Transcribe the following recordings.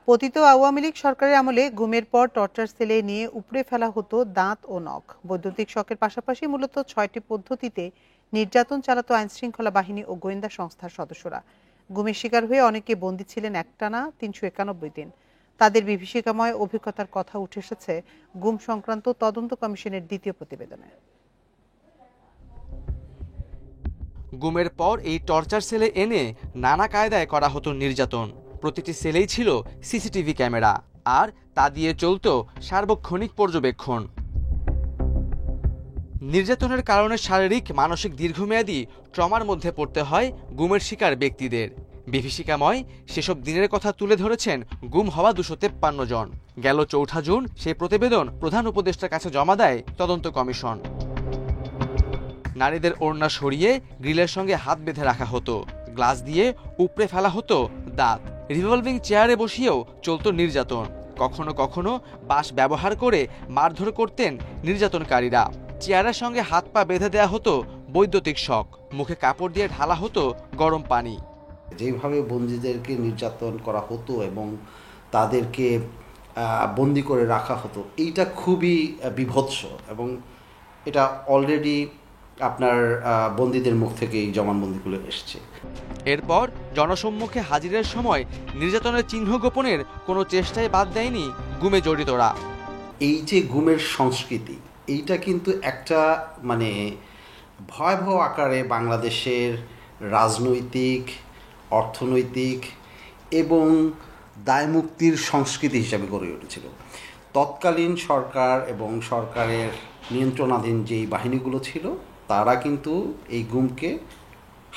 পতিত আওয়ামী লীগ সরকারের আমলে গুমের পর টর্চার সেলে নিয়ে উপড়ে ফেলা হতো দাঁত ও নখ। বৈদ্যুতিক শকের পাশাপাশি মূলত ৬টি পদ্ধতিতে নির্যাতন চালাতো আইনশৃঙ্খলা বাহিনী ও গোয়েন্দা সংস্থার সদস্যরা। গুমের শিকার হয়ে অনেকে বন্দী ছিলেন একটানা ৩৯১ দিন। তাদের বিভীষিকাময় অভিজ্ঞতার কথা উঠে এসেছে গুম সংক্রান্ত তদন্ত কমিশনের দ্বিতীয় প্রতিবেদনে। গুমের পর এই টর্চার সেলে এনে নানা কায়দায় করা হতো নির্যাতন। প্রতিটি সেলেই ছিল সিসিটিভি ক্যামেরা, আর তা দিয়ে চলত সার্বক্ষণিক পর্যবেক্ষণ। নির্যাতনের কারণে শারীরিক মানসিক দীর্ঘমেয়াদী ট্রমার মধ্যে পড়তে হয় গুমের শিকার ব্যক্তিদের। বিভীষিকাময় সেসব দিনের কথা তুলে ধরেছেন গুম হওয়া ২৫৩ জন। গেল ৪ জুন সেই প্রতিবেদন প্রধান উপদেষ্টার কাছে জমা দেয় তদন্ত কমিশন। নারীদের ওড়না সরিয়ে গ্রিলের সঙ্গে হাত বেঁধে রাখা হতো, গ্লাস দিয়ে উপড়ে ফেলা হতো দাঁত, রিভলভিং চেয়ারে বসিয়েও চলত নির্যাতন। কখনো কখনো বাঁশ ব্যবহার করে মারধর করতেন নির্যাতনকারীরা। চেয়ারের সঙ্গে হাত পা বেঁধে দেওয়া হতো বৈদ্যুতিক শক, মুখে কাপড় দিয়ে ঢালা হতো গরম পানি। যেভাবে বন্দীদেরকে নির্যাতন করা হতো এবং তাদেরকে বন্দি করে রাখা হতো, এইটা খুবই বিভৎস এবং এটা অলরেডি আপনার বন্দীদের মুখ থেকে এই জবানবন্দিগুলো এসছে। এরপর জনসম্মুখে হাজিরের সময় নির্যাতনের চিহ্ন গোপনের কোনো চেষ্টাই বাদ দেয়নি গুমে জড়িতরা। এই যে গুমের সংস্কৃতি, এইটা কিন্তু একটা ভয়াবহ আকারে বাংলাদেশের রাজনৈতিক, অর্থনৈতিক এবং দায়মুক্তির সংস্কৃতি হিসাবে গড়ে উঠেছিল। তৎকালীন সরকার এবং সরকারের নিয়ন্ত্রণাধীন যেই বাহিনীগুলো ছিল, তারা কিন্তু এই গুমকে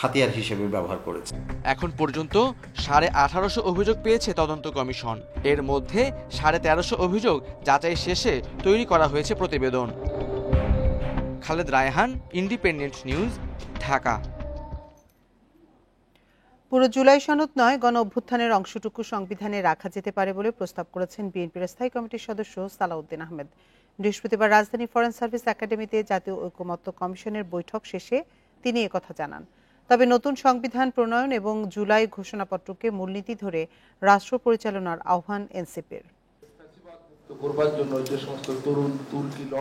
হাতিয়ার হিসেবে ব্যবহার করেছে। এখন পর্যন্ত ১৮৫০ অভিযোগ পেয়েছে তদন্ত কমিশন। এর মধ্যে ১৩৫০ অভিযোগ যাচাই শেষে তৈরি করা হয়েছে প্রতিবেদন। Khaled Raihan, independent News, Dhaka. পুরো জুলাই সনদ নয়, গণ অভ্যুত্থানের অংশটুকু সংবিধানে রাখা যেতে পারে বলে প্রস্তাব করেছেন বিএনপির স্থায়ী কমিটির সদস্য সালাউদ্দিন আহমেদ। বৃহস্পতিবার রাজধানী ফরেন সার্ভিস একাডেমিতে জাতীয় ঐকমত্য কমিশনের বৈঠক শেষে তিনি একথা জানান। তবে নতুন সংবিধান প্রণয়ন এবং জুলাই ঘোষণাপত্রকে মূলনীতি ধরে রাষ্ট্র পরিচালনার আহ্বান এনসিপির।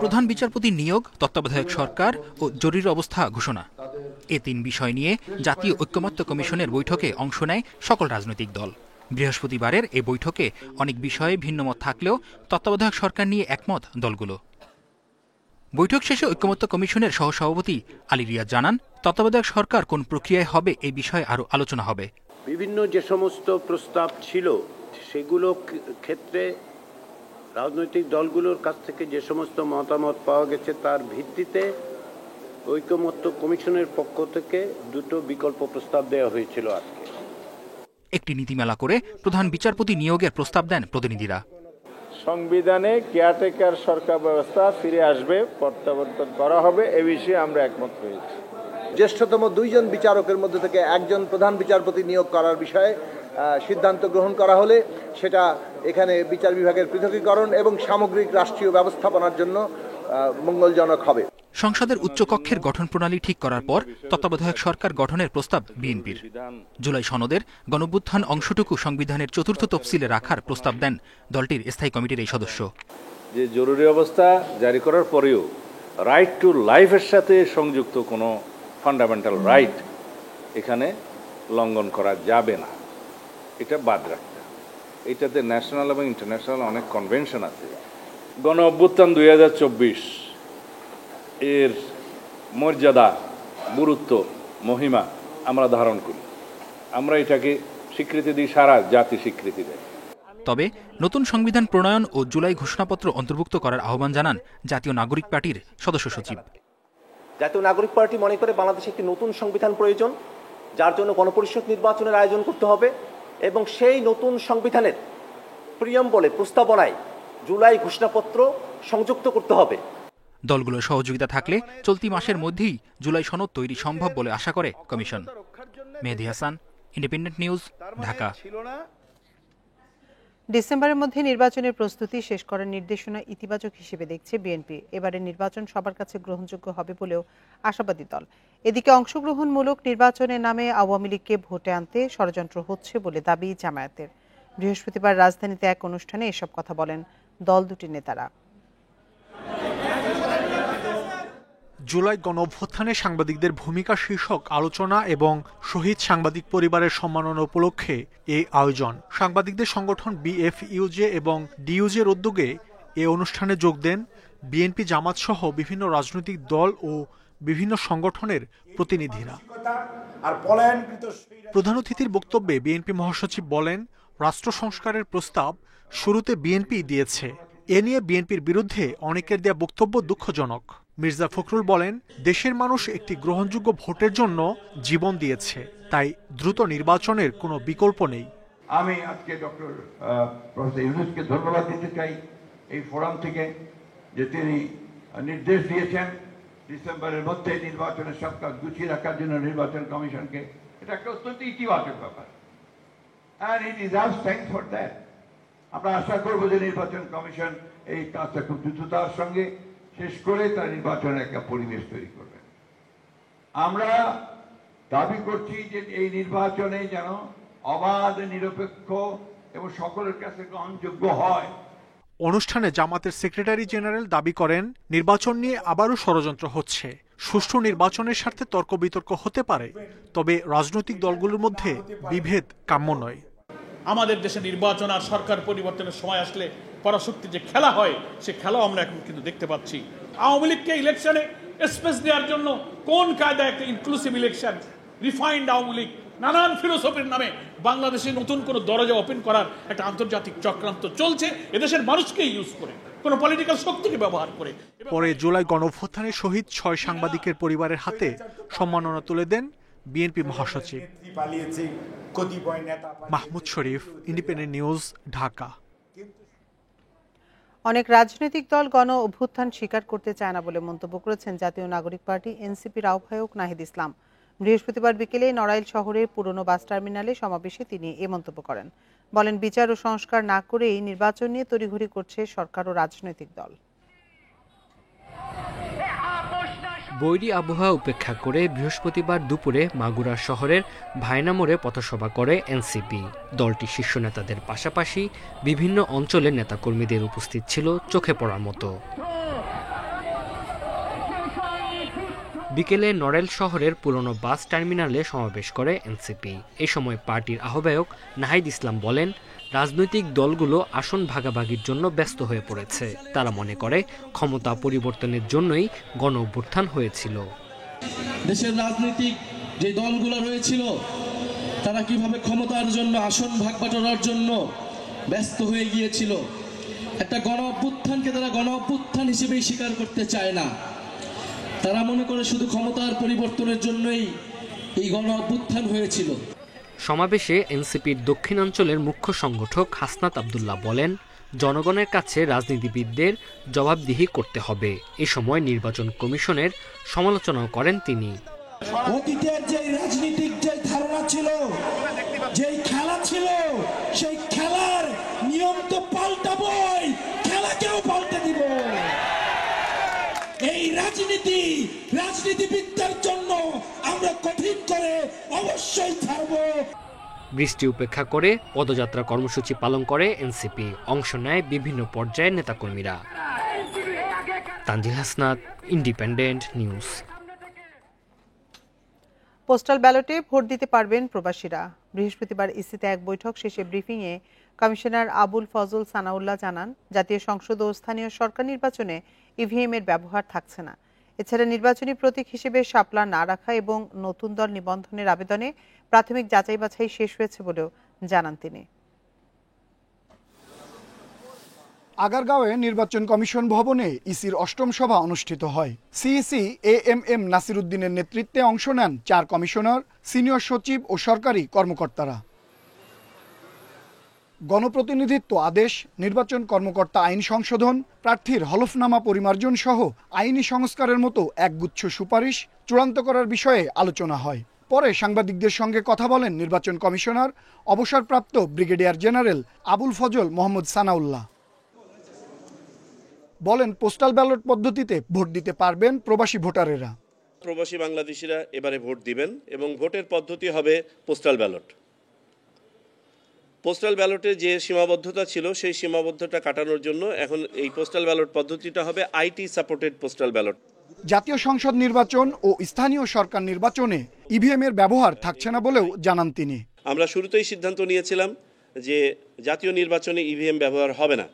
প্রধান বিচারপতি নিয়োগ, তত্ত্বাবধায়ক সরকার ও জরুরি অবস্থা ঘোষণা, এ ৩ বিষয় নিয়ে জাতীয় ঐকমত্য কমিশনের বৈঠকে অংশ নেয় সকল রাজনৈতিক দল। বৃহস্পতিবারের এই বৈঠকে অনেক বিষয়ে ভিন্নমত থাকলেও তত্ত্বাবধায়ক সরকার নিয়ে একমত দলগুলো। বৈঠক শেষে ঐকমত্য কমিশনের সহসভাপতি আলী রিয়াজ জানান, তত্ত্বাবধায়ক সরকার কোন প্রক্রিয়ায় হবে এই বিষয়ে আরও আলোচনা হবে। বিভিন্ন যে সমস্ত প্রস্তাব ছিল সেগুলো ক্ষেত্রে রাজনৈতিক দলগুলোর কাছ থেকে যে সমস্ত মতামত পাওয়া গেছে তার ভিত্তিতে ঐকমত্য কমিশনের পক্ষ থেকে 2টো বিকল্প প্রস্তাব দেওয়া হয়েছিল। আজকে একটি নীতিমেলা করে প্রধান বিচারপতি নিয়োগের প্রস্তাব দেন প্রতিনিধিরা। সংবিধানে কেয়ারটেকার সরকার ব্যবস্থা ফিরে আসবে, প্রত্যাবর্তন করা হবে, এ বিষয়ে আমরা একমত হয়েছি। জ্যেষ্ঠতম 2 জন বিচারকের মধ্যে থেকে একজন প্রধান বিচারপতি নিয়োগ করার বিষয়ে সিদ্ধান্ত গ্রহণ করা হলে সেটা এখানে বিচার বিভাগের পৃথকীকরণ এবং সামগ্রিক রাষ্ট্রীয় ব্যবস্থাপনার জন্য মঙ্গলজনক হবে। সংসদের উচ্চকক্ষের গঠন প্রণালী ঠিক করার পর তত্ত্বাবধায়ক সরকার গঠনের প্রস্তাব বিএনপির। জুলাই সনদের গণঅভ্যুত্থান অংশটুকু সংবিধানের 4র্থ তফসিলে রাখার প্রস্তাব দেন দলটির স্থায়ী কমিটির এই সদস্য। যে জরুরি অবস্থা জারি করার পরেও রাইট টু লাইফের সাথে সংযুক্ত কোনো ফান্ডামেন্টাল রাইট এখানে লঙ্ঘন করা যাবে না, এটা বাদ রাখতে হবে। এটাতে ন্যাশনাল এবং ইন্টারন্যাশনাল অনেক কনভেনশন আছে। গণ অভ্যুত্থান 2024 এর মর্যাদা, গুরুত্ব, মহিমা আমরা ধারণ করি, আমরা এটাকে স্বীকৃতি দিই, সারা জাতি স্বীকৃতি দেয়। তবে নতুন সংবিধান প্রণয়ন ও জুলাই ঘোষণাপত্র অন্তর্ভুক্ত করার আহ্বান জানান জাতীয় নাগরিক পার্টির সদস্য সচিব। জাতীয় নাগরিক পার্টি মনে করে বাংলাদেশে একটি নতুন সংবিধান প্রয়োজন, যার জন্য গণপরিষদ নির্বাচনের আয়োজন করতে হবে এবং সেই নতুন সংবিধানের প্রিয়াম্বলে, প্রস্তাবনায় জুলাই ঘোষণাপত্র সংযুক্ত করতে হবে। দলগুলোর সহযোগিতা থাকলে চলতি মাসের মধ্যেই জুলাই সনদ তৈরি সম্ভব বলে আশা করে কমিশন। মেহেদী হাসান, ইন্ডিপেন্ডেন্ট নিউজ, ঢাকা। ডিসেম্বরের মধ্যে নির্বাচনের প্রস্তুতি শেষ করার নির্দেশনা ইতিবাচক হিসেবে দেখছে বিএনপি। এবারের নির্বাচন সবার কাছে গ্রহণযোগ্য হবে বলেও আশাবাদী দল। এদিকে অংশগ্রহণমূলক নির্বাচনের নামে আওয়ামী লীগকে ভোটে আনতে ষড়যন্ত্র হচ্ছে বলে দাবি জামায়াতের। বৃহস্পতিবার রাজধানীতে এক অনুষ্ঠানে এসব কথা বলেন দল দুটির নেতারা। জুলাই গণঅভ্যুত্থানে সাংবাদিকদের ভূমিকা শীর্ষক আলোচনা এবং শহীদ সাংবাদিক পরিবারের সম্মাননা উপলক্ষে এই আয়োজন। সাংবাদিকদের সংগঠন বিএফইউজে এবং ডিইউজের উদ্যোগে এ অনুষ্ঠানে যোগ দেন বিএনপি, জামাত সহ বিভিন্ন রাজনৈতিক দল ও বিভিন্ন সংগঠনের প্রতিনিধিরা। প্রধান অতিথির বক্তব্যে বিএনপি মহাসচিব বলেন, রাষ্ট্র সংস্কারের প্রস্তাব শুরুতে বিএনপি দিয়েছে। এ নিয়ে বিএনপির বিরুদ্ধে অনেকের দেয়া বক্তব্য দুঃখজনক। মির্জা ফখরুল বলেন, দেশের মানুষ একটি গ্রহণযোগ্য ভোটের জন্য জীবন দিয়েছে, তাই দ্রুত নির্বাচনের কোনো বিকল্প নেই। আমি আজকে ডক্টর প্রফেসর ইউনূসকে ধন্যবাদ দিতে চাই এই ফোরাম থেকে, যে তিনি নির্দেশ দিয়েছেন ডিসেম্বরের মধ্যে নির্বাচনের সব কাজ গুছিয়ে রাখার জন্য নির্বাচন কমিশনকে। এটা একটা অত্যন্ত ইতিবাচক ব্যাপার, and it is us thanks for that. আমরা আশা করবো যে নির্বাচন কমিশন এই কাজটা খুব দ্রুততার সঙ্গে শেষ করে তার নির্বাচনের একটা পরিবেশ তৈরি করবে। আমরা দাবি করছি যে এই নির্বাচনে যেন অবাধ, নিরপেক্ষ এবং সকলের কাছে গ্রহণযোগ্য হয়। অনুষ্ঠানে জামাতের সেক্রেটারি জেনারেল দাবি করেন, নির্বাচন নিয়ে আবারও ষড়যন্ত্র হচ্ছে। সুষ্ঠু নির্বাচনের স্বার্থে তর্ক বিতর্ক হতে পারে, তবে রাজনৈতিক দলগুলোর মধ্যে বিভেদ কাম্য নয়। আমাদের দেশে নির্বাচন আর সরকার পরিবর্তনের সময় আসলে পরাশক্তি যে খেলা হয়, সে খেলাও আমরা এখন কিন্তু দেখতে পাচ্ছি। আওয়ামী লীগকে ইলেকশনে স্পেস দেওয়ার জন্য কোন কায়দায় একটা inclusive election, refined Awami League, নানান ফিলোসফির নামে বাংলাদেশে নতুন কোনো দরজা ওপেন করার একটা আন্তর্জাতিক চক্রান্ত চলছে, এদেশের মানুষকে ইউজ করে, কোনো পলিটিক্যাল শক্তিকে ব্যবহার করে। পরে জুলাই গণঅভ্যুত্থানে শহীদ 6 সাংবাদিকের পরিবারের হাতে সম্মাননা তুলে দেন বিএনপি মহাসচিব। মাহমুদ শরীফ, ইন্ডিপেন্ডেন্ট নিউজ, ঢাকা। অনেক রাজনৈতিক দল গণ অভ্যুত্থান স্বীকার করতে চায় না বলে মন্তব্য করেছেন জাতীয় নাগরিক পার্টি এনসিপির আহ্বায়ক নাহিদ ইসলাম। বৃহস্পতিবার বিকেলে নড়াইল শহরের পুরনো বাস টার্মিনালে সমাবেশে তিনি এ মন্তব্য করেন। বলেন, বিচার ও সংস্কার না করেই নির্বাচন নিয়ে তড়িঘড়ি করছে সরকার ও রাজনৈতিক দল। বৈরী আবহাওয়া উপেক্ষা করে বৃহস্পতিবার দুপুরে মাগুরা শহরের ভায়না মোড়ে পথসভা করে এনসিপি। দলটির শীর্ষ নেতাদের পাশাপাশি বিভিন্ন অঞ্চলের নেতাকর্মীদের উপস্থিত ছিল চোখে পড়ার মতো। বিকেলে নড়াইল শহরের পুরনো বাস টার্মিনালে সমাবেশ করে এনসিপি। এ সময় পার্টির আহ্বায়ক নাহিদ ইসলাম বলেন, রাজনৈতিক দলগুলো আসন ভাগাভাগির জন্য ব্যস্ত হয়ে পড়েছে। তারা মনে করে ক্ষমতা পরিবর্তনের জন্যই গণ অভ্যুত্থান হয়েছিল। দেশের রাজনৈতিক যে দলগুলো রয়েছিল, তারা কিভাবে ক্ষমতার জন্য, আসন ভাগ বাটোয়ারার জন্য ব্যস্ত হয়ে গিয়েছিল। একটা গণ অভ্যুত্থানকে তারা গণ অভ্যুত্থান হিসেবেই স্বীকার করতে চায় না। তারা মনে করে শুধু ক্ষমতার পরিবর্তনের জন্যই এই গণ অভ্যুত্থান হয়েছিল। সমাবেশে এনসিপির দক্ষিণাঞ্চলের মুখ্য সংগঠক হাসনাত আব্দুল্লাহ বলেন, জনগণের কাছে রাজনীতিবিদদের জবাবদিহি করতে হবে। এ সময় নির্বাচন কমিশনের সমালোচনাও করেন তিনি। অতীতের যে রাজনীতিক যে ধারণা ছিল, যেই খেলা ছিল, সেই খেলার নিয়ম তো পাল্টাবই, খেলাকেও পাল্টে দিব। এই রাজনীতিবিদদের জন্য আমরা কঠিন করে অবশ্যই ছাড়ব। বৃষ্টি উপেক্ষা করে পদযাত্রা কর্মসূচি পালন করে এনসিপি। অংশ নেয় বিভিন্ন পর্যায়ের নেতাকর্মীরা। Tanzil Hasnat, Independent News. Postal ব্যালটে ভোট দিতে পারবেন প্রবাসীরা। বৃহস্পতিবার ইসিতে এক বৈঠক শেষে ব্রিফিংয়ে কমিশনার আবুল ফজল সানাউল্লাহ জানান, জাতীয় সংসদ ও স্থানীয় সরকার নির্বাচনে ইভিএম এর ব্যবহার থাকছে না। এছাড়া নির্বাচনী প্রতীক হিসেবে শাপলা না রাখা এবং নতুন দল নিবন্ধনের আবেদনে প্রাথমিক যাচাই বাছাই শেষ হয়েছে বলেও জানান তিনি। আগারগাঁওয়ে নির্বাচন কমিশন ভবনে ইসির ৮ম সভা অনুষ্ঠিত হয়। সিইসি এএমএম নাসির উদ্দিনের নেতৃত্বে অংশ নেন 4 কমিশনার, সিনিয়র সচিব ও সরকারি কর্মকর্তারা। গণপ্রতিনিধিত্ব আদেশ, নির্বাচন কর্মকর্তা আইন সংশোধন, প্রার্থীর হলফনামা পরিমার্জন সহ আইনি সংস্কারের মতো একগুচ্ছ সুপারিশ চূড়ান্ত করার বিষয়ে আলোচনা হয়। পরে সাংবাদিকদের সঙ্গে কথা বলেন নির্বাচন কমিশনার অবসরপ্রাপ্ত ব্রিগেডিয়ার জেনারেল আবুল ফজল মোহাম্মদ সানাউল্লাহ। বলেন, পোস্টাল ব্যালট পদ্ধতিতে ভোট দিতে পারবেন প্রবাসী ভোটারেরা। প্রবাসী বাংলাদেশিরা এবারে ভোট দিবেন এবং ভোটের পদ্ধতি হবে পোস্টাল ব্যালট। পোস্টাল ব্যালটে যে সীমাবদ্ধতা ছিল সেই সীমাবদ্ধতা কাটানোর জন্য এখন এই পোস্টাল ব্যালট পদ্ধতিটা হবে আইটি সাপোর্টেড পোস্টাল ব্যালট। জাতীয় সংসদ নির্বাচন ও স্থানীয় সরকার নির্বাচনে ইভিএম এর ব্যবহার থাকছে না বলেও জানান তিনি। আমরা শুরুতেই সিদ্ধান্ত নিয়েছিলাম যে জাতীয় নির্বাচনে ইভিএম ব্যবহার হবে না।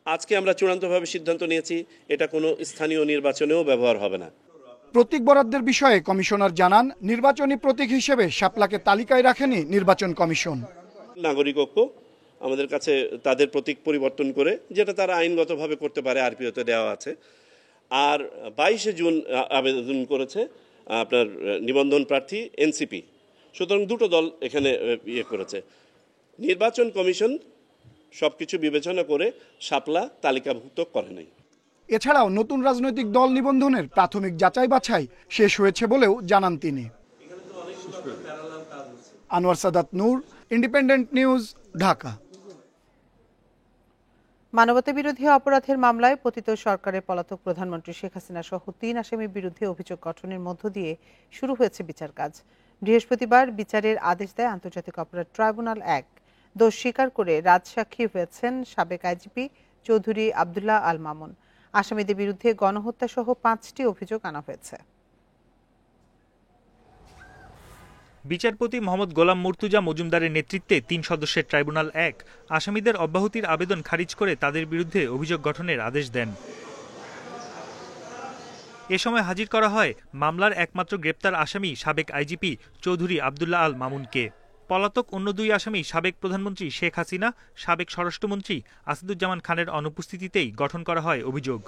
আজকে আমরা চূড়ান্তভাবে সিদ্ধান্ত নিয়েছি এটা কোনো স্থানীয় নির্বাচনেও ব্যবহার হবে না। প্রতীক বরাদ্দের বিষয়ে কমিশনার জানান, নির্বাচনী প্রতীক হিসেবে শাপলাকে তালিকায় রাখেনি নির্বাচন কমিশন। নাগরিক ঐক্য আমাদের কাছে তাদের প্রতীক পরিবর্তন করে, যেটা তারা আইনগতভাবে করতে পারে, আরপিওতে দেওয়া আছে। আর 22 জুন আবেদন করেছে আপনার নিবন্ধন প্রার্থী এনসিপি। সুতরাং দুটো দল এখানে করেছে। নির্বাচন কমিশন সবকিছু বিবেচনা করে শাপলা তালিকাভুক্ত করে নাই। এছাড়াও নতুন রাজনৈতিক দল নিবন্ধনের প্রাথমিক যাচাই বাছাই শেষ হয়েছে বলেও জানান তিনি। আনোয়ার সাদাত নূর, ইন্ডিপেন্ডেন্ট নিউজ, ঢাকা। মানবতাবিরোধী অপরাধের মামলায় পতিত সরকারের পলাতক প্রধানমন্ত্রী শেখ হাসিনা সহ 3 আসামির বিরুদ্ধে অভিযোগ গঠনের মধ্য দিয়ে শুরু হয়েছে বিচার কাজ। বৃহস্পতিবার বিচারের আদেশ দেয় আন্তর্জাতিক অপরাধ ট্রাইব্যুনাল 1। দোষ স্বীকার করে রাজসাক্ষী হয়েছেন সাবেক আইজিপি চৌধুরী আব্দুল্লাহ আল মামুন। আসামিদের বিরুদ্ধে গণহত্যা সহ 5টি অভিযোগ আনা হয়েছে। বিচারপতি মোহাম্মদ গোলাম মুর্তুজা মজুমদারের নেতৃত্বে 3 সদস্যের ট্রাইব্যুনাল 1 আসামিদের অব্যাহতির আবেদন খারিজ করে তাদের বিরুদ্ধে অভিযোগ গঠনের আদেশ দেন। এ সময় হাজির করা হয় মামলার একমাত্র গ্রেপ্তার আসামি সাবেক আইজিপি চৌধুরী আব্দুল্লাহ আল মামুনকে। পলাতক অন্য 2 আসামি সাবেক প্রধানমন্ত্রী শেখ হাসিনা, সাবেক স্বরাষ্ট্রমন্ত্রী আসাদুজ্জামান খানের অনুপস্থিতিতেই গঠন করা হয় অভিযোগ।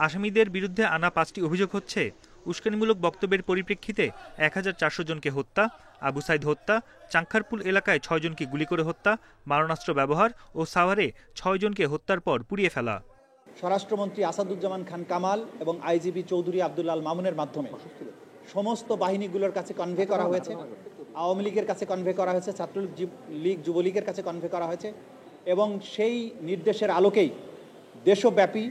আসামিদের বিরুদ্ধে আনা 5টি অভিযোগ হচ্ছে: উস্কানিমূলক বক্তব্যের পরিপ্রেক্ষিতে 1400 জনকে হত্যা, আবু সাইদ হত্যা, চাংখারপুল এলাকায় 6 জনকে গুলি করে হত্যা, মারণাস্ত্র ব্যবহার ও সাভারে 6 জনকে হত্যার পর পুড়িয়ে ফেলা। স্বরাষ্ট্রমন্ত্রী আসাদুজ্জামান খান কামাল এবং আইজিপি চৌধুরী আব্দুল্লাহ আল মামুনের মাধ্যমে সমস্ত বাহিনীগুলোর কাছে কনভে করা হয়েছে। আওয়ামী লীগের কাছে কনভে করা হয়েছে, ছাত্রলীগ যুবলীগের কাছে কনভে করা হয়েছে এবং সেই নির্দেশের আলোকেই দেশব্যাপী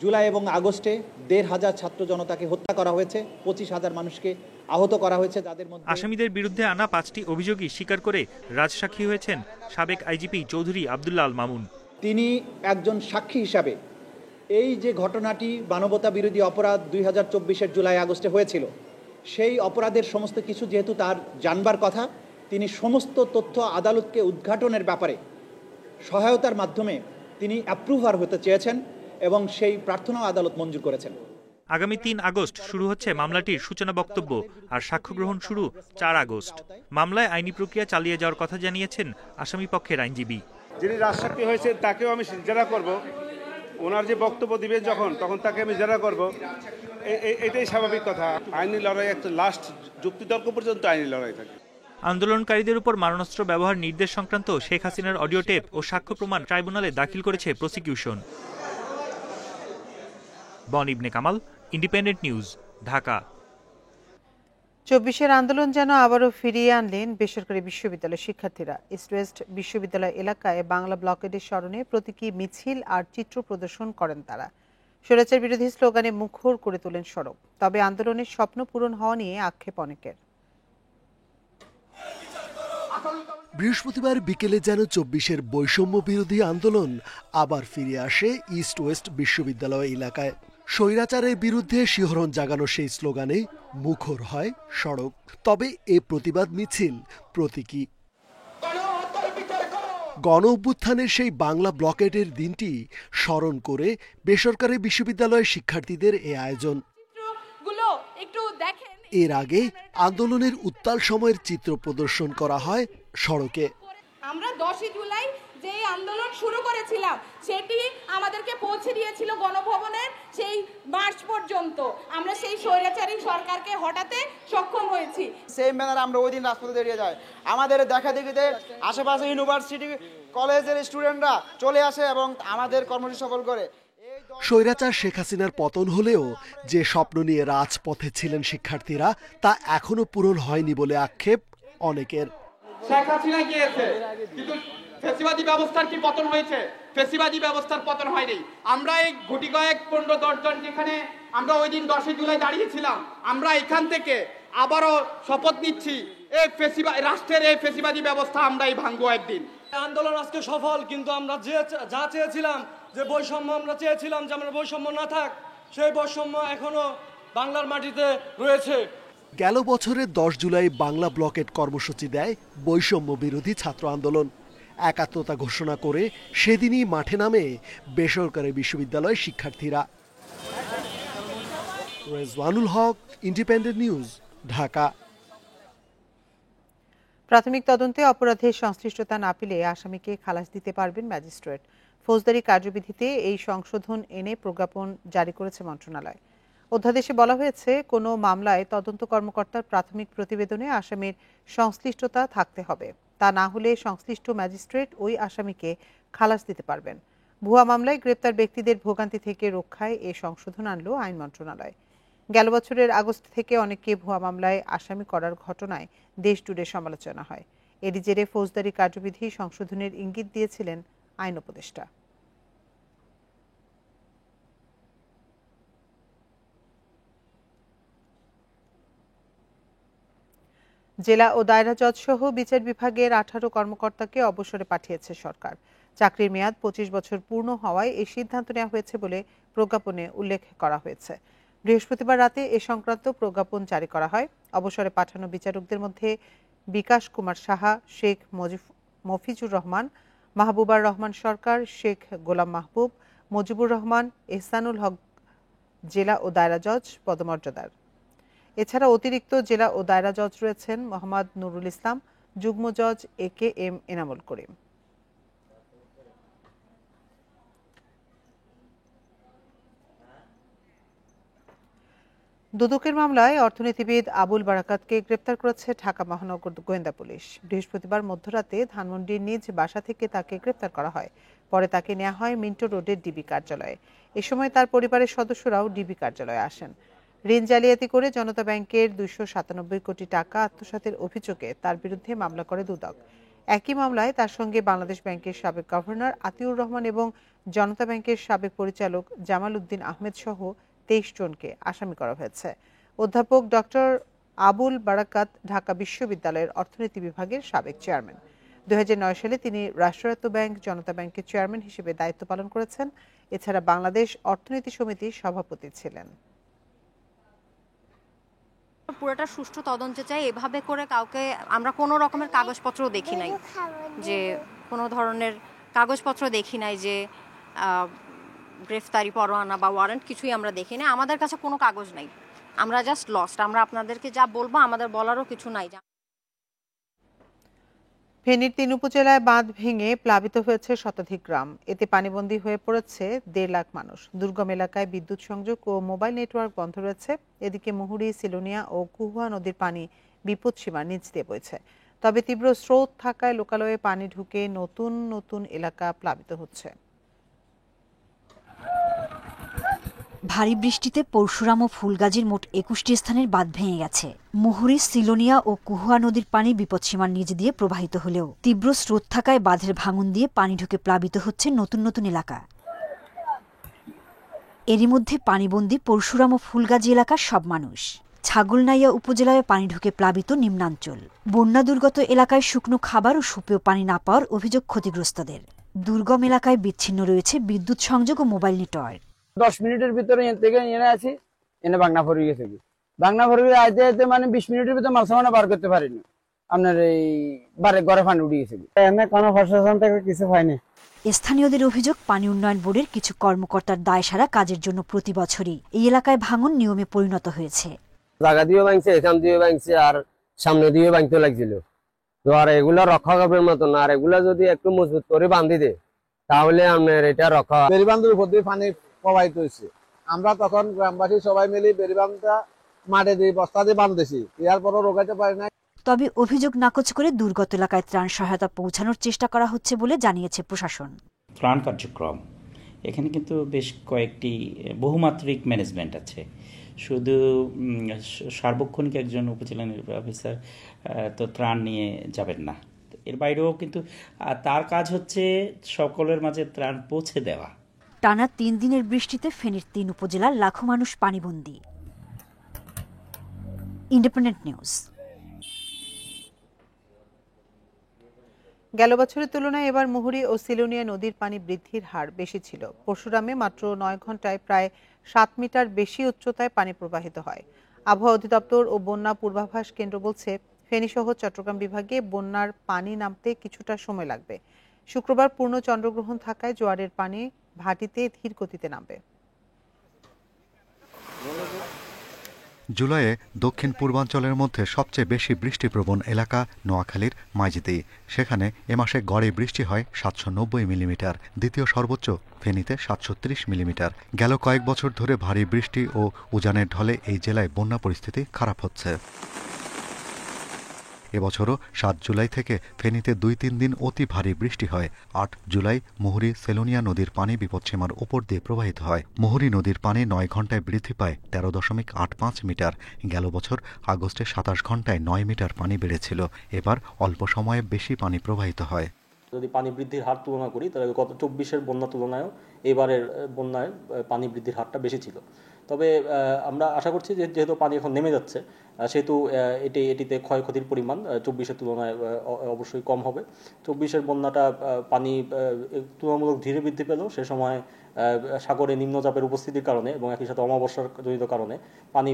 জুলাই এবং আগস্টে 1,500 ছাত্র জনতাকে হত্যা করা হয়েছে, 25,000 মানুষকে আহত করা হয়েছে। যাদের মধ্যে আসামিদের বিরুদ্ধে আনা 5টি অভিযোগই স্বীকার করে রাজসাক্ষী হয়েছেন সাবেক আইজিপি চৌধুরী আব্দুল্লাহ আল মামুন। তিনি একজন সাক্ষী হিসাবে এই যে ঘটনাটি মানবতা বিরোধী অপরাধ 2024-এর জুলাই আগস্টে হয়েছিল, সেই অপরাধের সমস্ত কিছু যেহেতু তার জানবার কথা, তিনি সমস্ত তথ্য আদালতকে উদ্ঘাটনের ব্যাপারে সহায়তার মাধ্যমে তিনি অ্যাপ্রুভার হতে চেয়েছেন এবং সেই প্রার্থনাও আদালত মঞ্জুর করেছেন। আগামী 3 আগস্ট শুরু হচ্ছে মামলাটির সূচনা বক্তব্য আর সাক্ষ্য গ্রহণ শুরু 4 আগস্ট। মামলায় আইনি প্রক্রিয়া চালিয়ে যাওয়ার কথা জানিয়েছেন আসামি পক্ষের আইনজীবী। যিনি রাজসাক্ষী হয়েছে তাকেও আমি জেরা করব, ওনার যে বক্তব্য দিবেন তখন তাকে আমি জেরা করব। এটাই স্বাভাবিক কথা। আইনি লড়াই একটা লাস্ট যুক্তিতর্ক পর্যন্ত আইনি লড়াই থাকে। আন্দোলনকারীদের উপর মারণাস্ত্র ব্যবহার নির্দেশ সংক্রান্ত শেখ হাসিনার অডিও টেপ ও সাক্ষ্য প্রমাণ ট্রাইব্যুনালে দাখিল করেছে প্রসিকিউশন। বন ইবনে কামাল, ইন্ডিপেন্ডেন্ট নিউজ, ঢাকা। 24-এর আন্দোলন যেন আবারও ফিরিয়ে আনলেন বেসরকারি বিশ্ববিদ্যালয়ের শিক্ষার্থীরা। ইস্ট ওয়েস্ট বিশ্ববিদ্যালয় এলাকায় বাংলা ব্লকেডের স্মরণে প্রতীকী মিছিল আর চিত্র প্রদর্শন করেন তারা। স্বৈরাচার বিরোধী স্লোগানে মুখর করে তোলেন সড়ক। তবে আন্দোলনের স্বপ্ন পূরণ হওয়া নিয়ে আক্ষেপ অনেকের। বৃহস্পতিবার বিকেলে যেন 24-এর বৈষম্য বিরোধী আন্দোলন আবার ফিরে আসে ইস্ট ওয়েস্ট বিশ্ববিদ্যালয় এলাকায়। স্বৈরাচারের বিরুদ্ধে শিহরণ জাগানো সেই স্লোগানে মুখর হয় সড়ক। তবে এ প্রতিবাদ মিছিল প্রতীকী। গণ অভ্যুত্থানের সেই বাংলা ব্লকেডের দিনটি স্মরণ করে বেসরকারি বিশ্ববিদ্যালয়ের শিক্ষার্থীদের এ আয়োজন। এর আগে আন্দোলনের উত্তাল সময়ের চিত্র প্রদর্শন করা হয় সড়কে। আমরা 10 জুলাই যে আন্দোলন শুরু করেছিলাম সেটি আমাদেরকে পৌঁছে দিয়েছিল গণভবনের সেই মার্চ পর্যন্ত। আমরা সেই স্বৈরাচারী সরকারকে হটাতে সক্ষম হয়েছি। সেম ব্যানারে আমরা ওই দিন রাজপথে দাঁড়িয়ে যাই। আমাদের দেখা দেখিতে আশেপাশে ইউনিভার্সিটি কলেজের স্টুডেন্টরা চলে আসে এবং আমাদের কর্মসূচি সফল করে। স্বৈরাচার শেখ হাসিনার পতন হলেও যে স্বপ্ন নিয়ে রাজপথে ছিলেন শিক্ষার্থীরা তা এখনো পূরণ হয়নি বলে আক্ষেপ অনেকের। শেখ হাসিনা গিয়েছে কিন্তু ফ্যাসিবাদী ব্যবস্থার কি পতন হয়েছে? ফ্যাসিবাদী ব্যবস্থার পতন হয়নি। আমরা এই গুটি কয়েক 15-10 জন যেখানে আমরা ওই দিন 10 জুলাই দাঁড়িয়েছিলাম, আমরা এখান থেকে আবারও শপথ নিচ্ছি এই রাষ্ট্রের এই ফেসিবাদী ব্যবস্থা আমরাই ভাঙবো একদিন। আন্দোলন আজকে সফল, কিন্তু আমরা যা চেয়েছিলাম, যে বৈষম্য আমরা চেয়েছিলাম যে আমরা বৈষম্য না থাক, সেই বৈষম্য এখনো বাংলার মাটিতে রয়েছে। গেল বছরের 10 জুলাই বাংলা ব্লকেট কর্মসূচি দেয় বৈষম্য বিরোধী ছাত্র আন্দোলন। একাত্মতা ঘোষণা করে সেদিনই মাঠে নামে বেসরকারি বিশ্ববিদ্যালয়ের শিক্ষার্থীরা। রেজওয়ানুল হক, ইন্ডিপেন্ডেন্ট নিউজ, ঢাকা। প্রাথমিক তদন্তে অপরাধের সংশ্লিষ্টতা না পেলে আসামিকে খালাস দিতে পারবেন ম্যাজিস্ট্রেট। ফৌজদারি কার্যবিধিতে এই সংশোধন এনে প্রজ্ঞাপন জারি করেছে মন্ত্রণালয়। অধ্যাদেশে বলা হয়েছে, কোনো মামলায় তদন্ত কর্মকর্তার প্রাথমিক প্রতিবেদনে আসামির সংশ্লিষ্টতা থাকতে হবে। তা না হলে সংশ্লিষ্ট ম্যাজিস্ট্রেট ওই আসামিকে খালাস দিতে পারবেন। ভুয়া মামলায় গ্রেপ্তার ব্যক্তিদের ভোগান্তি থেকে রক্ষায় এ সংশোধন আনল আইন মন্ত্রণালয়। গেল বছরের আগস্ট থেকে অনেককে ভুয়া মামলায় আসামি করার ঘটনায় দেশ জুড়ে সমালোচনা হয়। এরই জেরে ফৌজদারি কার্যবিধি সংশোধনের ইঙ্গিত দিয়েছিলেন আইন উপদেষ্টা। জেলা ও দায়রা জজ সহ বিচার বিভাগের 18 কর্মকর্তাকে অবসরে পাঠিয়েছে সরকার। চাকরির মেয়াদ 25 বছর পূর্ণ হওয়ায় এই সিদ্ধান্ত নেওয়া হয়েছে বলে প্রজ্ঞাপনে উল্লেখ করা হয়েছে। বৃহস্পতিবার রাতে এ সংক্রান্ত প্রজ্ঞাপন জারি করা হয়। অবসরে পাঠানো বিচারকদের মধ্যে বিকাশ কুমার সাহা, শেখ মফিজুর রহমান, মাহবুবার রহমান সরকার, শেখ গোলাম মাহবুব, মুজিবুর রহমান, এহসানুল হক জেলা ও দায়রা জজ পদমর্যাদার। এছাড়া অতিরিক্ত জেলা ও দায়রা জজ রয়েছেন মোহাম্মদ নুরুল ইসলাম, যুগ্ম জজ AKM এনামুল করিম। দুদকের মামলায় অর্থনীতিবিদ আবুল বারাকাতকে গ্রেপ্তার করেছে ঢাকা মহানগর গোয়েন্দা পুলিশ। বৃহস্পতিবার মধ্যরাতে ধানমন্ডির নিজ বাসা থেকে তাকে গ্রেপ্তার করা হয়। পরে তাকে নেওয়া হয় মিন্টো রোডের ডিবি কার্যালয়ে। এ সময় তার পরিবারের সদস্যরাও ডিবি কার্যালয়ে আসেন। ঋণ জালিয়াতি করে জনতা ব্যাংকের 297 কোটি টাকা আত্মসাতের অভিযোগে তার বিরুদ্ধে মামলা করে দুদক। একই মামলায় তার সঙ্গে বাংলাদেশ ব্যাংকের সাবেক গভর্নর আতিউর রহমান এবং জনতা ব্যাংকের সাবেক পরিচালক জামাল উদ্দিন আহমেদ সহ 23 জনকে আসামি করা হয়েছে। অধ্যাপক ডক্টর আবুল বারাকাত ঢাকা বিশ্ববিদ্যালয়ের অর্থনীতি বিভাগের সাবেক চেয়ারম্যান। 2009 সালে তিনি রাষ্ট্রায়ত্ত ব্যাংক জনতা ব্যাংকের চেয়ারম্যান হিসেবে দায়িত্ব পালন করেছেন। এছাড়া বাংলাদেশ অর্থনীতি সমিতির সভাপতি ছিলেন। পুরোটা সুষ্ঠু তদন্ত চাই। এভাবে করে কাউকে আমরা কোনো রকমের কাগজপত্র দেখি নাই, যে কোনো ধরনের কাগজপত্র দেখি নাই, যে গ্রেফতারি পরোয়ানা বা ওয়ারেন্ট কিছুই আমরা দেখি না। আমাদের কাছে কোনো কাগজ নাই, আমরা জাস্ট লস্ট। আমরা আপনাদেরকে যা বলবো আমাদের বলারও কিছু নাই। ফেনীর 3 উপজেলায় বাঁধ ভেঙে প্লাবিত হয়েছে শতাধিক গ্রাম। এতে পানিবন্দী হয়ে পড়েছে 1.5 লাখ মানুষ। দুর্গম এলাকায় বিদ্যুৎ সংযোগ ও মোবাইল নেটওয়ার্ক বন্ধ রয়েছে। এদিকে মুহুরী, সিলোনিয়া ও কুহুয়া নদীর পানি বিপদসীমার নিচ দিয়ে বইছে। তবে তীব্র স্রোত থাকায় লোকালয়ে পানি ঢুকে নতুন নতুন এলাকা প্লাবিত হচ্ছে। ভারী বৃষ্টিতে পরশুরাম ও ফুলগাজীর মোট 21টি স্থানের বাঁধ ভেঙে গেছে। মুহুরী, সিলোনিয়া ও কুহুয়া নদীর পানি বিপদসীমার নিচ দিয়ে প্রবাহিত হলেও তীব্র স্রোত থাকায় বাঁধের ভাঙন দিয়ে পানি ঢুকে প্লাবিত হচ্ছে নতুন নতুন এলাকা। এরই মধ্যে পানিবন্দী পরশুরাম ও ফুলগাজী এলাকার সব মানুষ। ছাগলনাইয়া উপজেলায় পানি ঢুকে প্লাবিত নিম্নাঞ্চল। বন্যা দুর্গত এলাকায় শুকনো খাবার ও সুপেয় পানি না পাওয়ার অভিযোগ ক্ষতিগ্রস্তদের। দুর্গম এলাকায় বিচ্ছিন্ন রয়েছে বিদ্যুৎ সংযোগ ও মোবাইল নেটওয়ার্ক। 10 মিনিটের ভিতরে থেকে এনে আছি, এনে বাংলা ফরি গেছে। বাংলা ফরি আইতে আইতে মানে 20 মিনিটের ভিতরে মাল সামানা বার করতে পারিনি। আপনার এই বারে ঘরে পানি উঠে গেছে। এনে কোনো প্রশাসন থেকে কিছু হয়নি। স্থানীয়দের অভিযোগ, পানি উন্নয়ন বোর্ডের কিছু কর্মকর্তার দায়সারা কাজের জন্য প্রতি বছরই এই এলাকায় ভাঙন নিয়মে পরিণত হয়েছে। জায়গা দিয়ে ভাঙছে, এখান দিয়ে ভাঙছে, আর সামনে দিয়ে ভাঙতে লাগছিল। তো আর এগুলা রক্ষা করার মতো না। আর এগুলা যদি একটু মজবুত করে বাঁধি দে তাহলে আপনার এটা রক্ষা। বেড়িবান্ধের উপর দিয়ে পানি প্রবাহিত হয়েছে। আমরা তখন গ্রামবাসী সবাই মিলে বেড়িবান্ধটা মাঠে দিয়ে বস্তা দিয়ে বাঁধতেছি, এরপরও রোগাইতে পারি না। তবে অভিযোগ নাকচ করে দুর্গত এলাকায় ত্রাণ সহায়তা পৌঁছানোর চেষ্টা করা হচ্ছে বলে জানিয়েছে প্রশাসন। ত্রাণ কার্যক্রম এখানে কিন্তু বেশ কয়েকটি বহুমাত্রিক ম্যানেজমেন্ট আছে। শুধু সার্বক্ষণিক একজন উপজেলা নির্বাহী অফিসার তো ত্রাণ নিয়ে যাবেন না, এর বাইরেও কিন্তু তার কাজ হচ্ছে সকলের মাঝে ত্রাণ পৌঁছে দেওয়া। টানা 3 দিনের বৃষ্টিতে ফেনীর 3 উপজেলার লাখো মানুষ পানিবন্দী। Independent News. গেল বছরের তুলনায় এবার মুহুরী ও সিলোনিয়া নদীর পানি বৃদ্ধির হার বেশি ছিল। পরশুরামে মাত্র 9 ঘন্টায় প্রায় 7 মিটার বেশি উচ্চতায় পানি প্রবাহিত হয়। আবহাওয়া অধিদপ্তর ও বন্যা পূর্বাভাস কেন্দ্র বলছে, ফেনীসহ চট্টগ্রাম বিভাগে বন্যার পানি নামতে কিছুটা সময় লাগবে। শুক্রবার পূর্ণ চন্দ্রগ্রহণ থাকায় জোয়ারের পানি ভাটিতে ধীর গতিতে নামবে। জুলাইয়ে দক্ষিণ পূর্বাঞ্চলের মধ্যে সবচেয়ে বেশি বৃষ্টিপ্রবণ এলাকা নোয়াখালীর মাইজদি। সেখানে এ মাসে গড়ে বৃষ্টি হয় 790 মিলিমিটার, দ্বিতীয় সর্বোচ্চ ফেনীতে 730 মিলিমিটার। গেল কয়েক বছর ধরে ভারী বৃষ্টি ও উজানের ঢলে এই জেলায় বন্যা পরিস্থিতি খারাপ হচ্ছে। এবছরও 7 জুলাই থেকে ফেনীতে 2-3 দিন অতি ভারী বৃষ্টি হয়। 8 জুলাই মুহুরী সেলোনিয়া নদীর পানি বিপদসীমার উপর দিয়ে প্রবাহিত হয়। মুহুরী নদীর পানি 9 ঘন্টায় বৃদ্ধি পায় 13.85 মিটার। গেল বছর আগস্টে 27 ঘন্টায় 9 মিটার পানি বেড়েছিল। এবার অল্প সময়ে বেশি পানি প্রবাহিত হয়। যদি পানি বৃদ্ধির হার তুলনা করি তাহলে গত 24-এর বন্যা তুলনায়ও এবারের বন্যায় পানি বৃদ্ধির হারটা বেশি ছিল। তবে আমরা আশা করছি যে যেহেতু পানি এখন নেমে যাচ্ছে সেহেতু এটিতে ক্ষয়ক্ষতির পরিমাণ 24-এর তুলনায় অবশ্যই কম হবে। 24-এর বন্যাটা পানি তুলনামূলক ধীরে বৃদ্ধি পেলেও সে সময় সাগরে নিম্নচাপের উপস্থিতির কারণে এবং একই সাথে অমাবস্যার জনিত কারণে পানি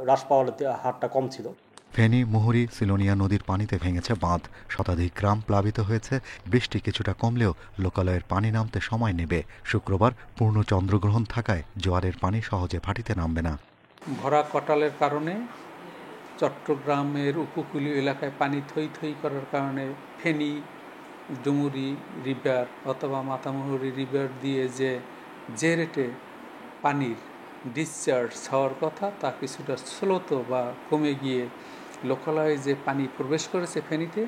হ্রাস পাওয়ার হারটা কম ছিল। ফেনী, মুহুরী, সিলোনিয়া নদীর পানিতে ভেঙেছে বাঁধ, শতাধিক গ্রাম প্লাবিত হয়েছে। বৃষ্টি কিছুটা কমলেও লোকালয়ের পানি নামতে সময় নেবে। শুক্রবার পূর্ণ চন্দ্রগ্রহণ থাকায় জোয়ারের পানি সহজে ভাটিতে নামবে না। ভরা কটালের কারণে চট্টগ্রামের উপকূলীয় এলাকায় পানি থই থই করার কারণে ফেনী, ডুমুরি রিভার অথবা মাতামুহুরী রিভার দিয়ে যে রেটে পানির ডিসচার্জ হওয়ার কথা তা কিছুটা স্লোত বা কমে গিয়ে লোকালয়ে যে পানি প্রবেশ করেছে ফেনীতে